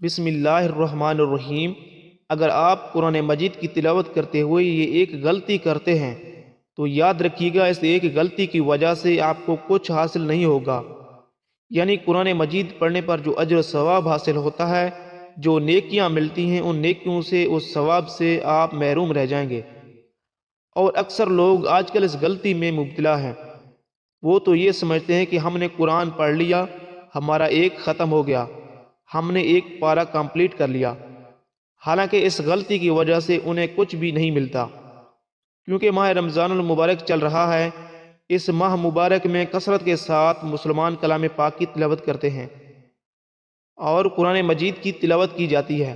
بسم اللہ الرحمن الرحیم۔ اگر آپ قرآن مجید کی تلاوت کرتے ہوئے یہ ایک غلطی کرتے ہیں تو یاد رکھیے گا، اس ایک غلطی کی وجہ سے آپ کو کچھ حاصل نہیں ہوگا، یعنی قرآن مجید پڑھنے پر جو اجر و ثواب حاصل ہوتا ہے، جو نیکیاں ملتی ہیں، ان نیکیوں سے، اس ثواب سے آپ محروم رہ جائیں گے۔ اور اکثر لوگ آج کل اس غلطی میں مبتلا ہیں۔ وہ تو یہ سمجھتے ہیں کہ ہم نے قرآن پڑھ لیا، ہمارا ایک ختم ہو گیا، ہم نے ایک پارہ کمپلیٹ کر لیا، حالانکہ اس غلطی کی وجہ سے انہیں کچھ بھی نہیں ملتا، کیونکہ ماہ رمضان المبارک چل رہا ہے۔ اس ماہ مبارک میں کثرت کے ساتھ مسلمان کلام پاک کی تلاوت کرتے ہیں اور قرآن مجید کی تلاوت کی جاتی ہے،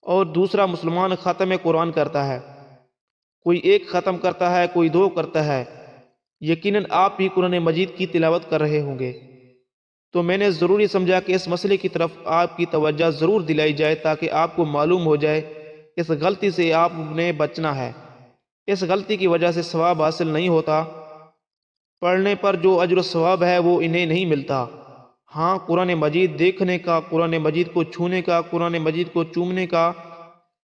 اور دوسرا مسلمان ختم قرآن کرتا ہے، کوئی ایک ختم کرتا ہے، کوئی دو کرتا ہے۔ یقیناً آپ بھی قرآن مجید کی تلاوت کر رہے ہوں گے، تو میں نے ضروری سمجھا کہ اس مسئلے کی طرف آپ کی توجہ ضرور دلائی جائے، تاکہ آپ کو معلوم ہو جائے اس غلطی سے آپ نے بچنا ہے۔ اس غلطی کی وجہ سے ثواب حاصل نہیں ہوتا، پڑھنے پر جو اجر و ثواب ہے وہ انہیں نہیں ملتا۔ ہاں، قرآن مجید دیکھنے کا، قرآن مجید کو چھونے کا، قرآن مجید کو چومنے کا،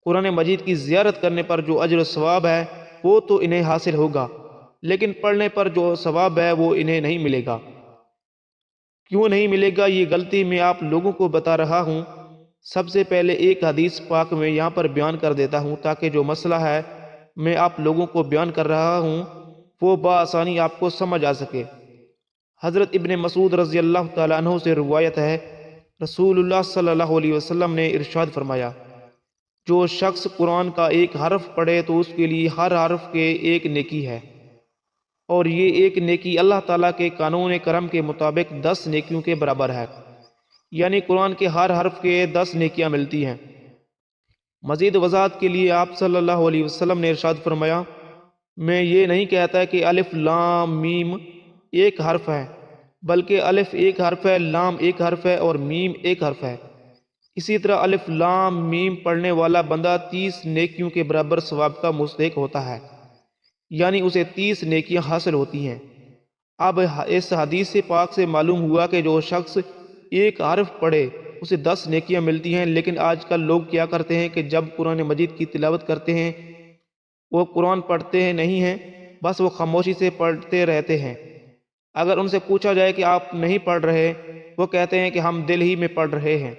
قرآن مجید کی زیارت کرنے پر جو اجر و ثواب ہے وہ تو انہیں حاصل ہوگا، لیکن پڑھنے پر جو ثواب ہے وہ انہیں نہیں ملے گا۔ کیوں نہیں ملے گا، یہ غلطی میں آپ لوگوں کو بتا رہا ہوں۔ سب سے پہلے ایک حدیث پاک میں یہاں پر بیان کر دیتا ہوں، تاکہ جو مسئلہ ہے میں آپ لوگوں کو بیان کر رہا ہوں وہ بآسانی آپ کو سمجھ آ سکے۔ حضرت ابن مسعود رضی اللہ تعالیٰ عنہ سے روایت ہے، رسول اللہ صلی اللہ علیہ وسلم نے ارشاد فرمایا، جو شخص قرآن کا ایک حرف پڑھے تو اس کے لیے ہر حرف کے ایک نیکی ہے، اور یہ ایک نیکی اللہ تعالیٰ کے قانون کرم کے مطابق 10 نیکیوں کے برابر ہے، یعنی قرآن کے ہر حرف کے 10 نیکیاں ملتی ہیں۔ مزید وضاحت کے لیے آپ صلی اللہ علیہ وسلم نے ارشاد فرمایا، میں یہ نہیں کہتا کہ الف لام میم ایک حرف ہے، بلکہ الف ایک حرف ہے، لام ایک حرف ہے اور میم ایک حرف ہے۔ اسی طرح الف لام میم پڑھنے والا بندہ 30 نیکیوں کے برابر ثواب کا مستحق ہوتا ہے، یعنی اسے 30 نیکیاں حاصل ہوتی ہیں۔ اب اس حدیث پاک سے معلوم ہوا کہ جو شخص ایک حرف پڑھے اسے 10 نیکیاں ملتی ہیں، لیکن آج کل لوگ کیا کرتے ہیں کہ جب قرآن مجید کی تلاوت کرتے ہیں وہ قرآن پڑھتے ہیں نہیں ہیں، بس وہ خاموشی سے پڑھتے رہتے ہیں۔ اگر ان سے پوچھا جائے کہ آپ نہیں پڑھ رہے، وہ کہتے ہیں کہ ہم دل ہی میں پڑھ رہے ہیں۔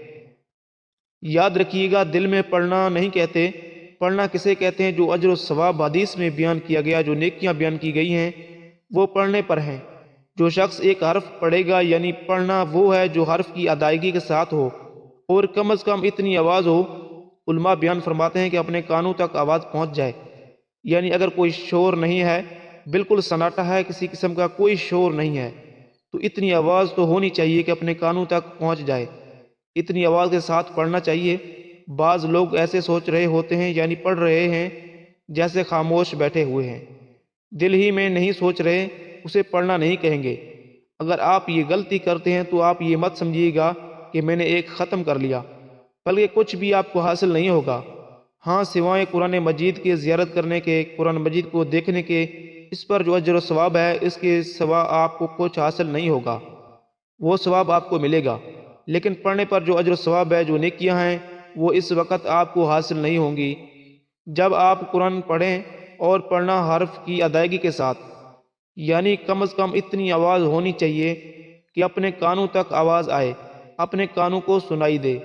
یاد رکھیے گا، دل میں پڑھنا نہیں کہتے، پڑھنا کسے کہتے ہیں؟ جو اجر و ثواب حدیث میں بیان کیا گیا، جو نیکیاں بیان کی گئی ہیں وہ پڑھنے پر ہیں۔ جو شخص ایک حرف پڑھے گا، یعنی پڑھنا وہ ہے جو حرف کی ادائیگی کے ساتھ ہو اور کم از کم اتنی آواز ہو، علماء بیان فرماتے ہیں کہ اپنے کانوں تک آواز پہنچ جائے، یعنی اگر کوئی شور نہیں ہے، بالکل سناٹا ہے، کسی قسم کا کوئی شور نہیں ہے، تو اتنی آواز تو ہونی چاہیے کہ اپنے کانوں تک پہنچ جائے، اتنی آواز کے ساتھ پڑھنا چاہیے۔ بعض لوگ ایسے سوچ رہے ہوتے ہیں، یعنی پڑھ رہے ہیں جیسے خاموش بیٹھے ہوئے ہیں، دل ہی میں نہیں سوچ رہے، اسے پڑھنا نہیں کہیں گے۔ اگر آپ یہ غلطی کرتے ہیں تو آپ یہ مت سمجھیے گا کہ میں نے ایک ختم کر لیا، بلکہ کچھ بھی آپ کو حاصل نہیں ہوگا۔ ہاں، سوائے قرآن مجید کے زیارت کرنے کے، قرآن مجید کو دیکھنے کے، اس پر جو اجر و ثواب ہے اس کے سوا آپ کو کچھ حاصل نہیں ہوگا۔ وہ ثواب آپ کو ملے گا، لیکن پڑھنے پر جو اجر و ثواب ہے، جو نیکیاں ہیں، وہ اس وقت آپ کو حاصل نہیں ہوں گی جب آپ قرآن پڑھیں، اور پڑھنا حرف کی ادائیگی کے ساتھ، یعنی کم از کم اتنی آواز ہونی چاہیے کہ اپنے کانوں تک آواز آئے، اپنے کانوں کو سنائی دے۔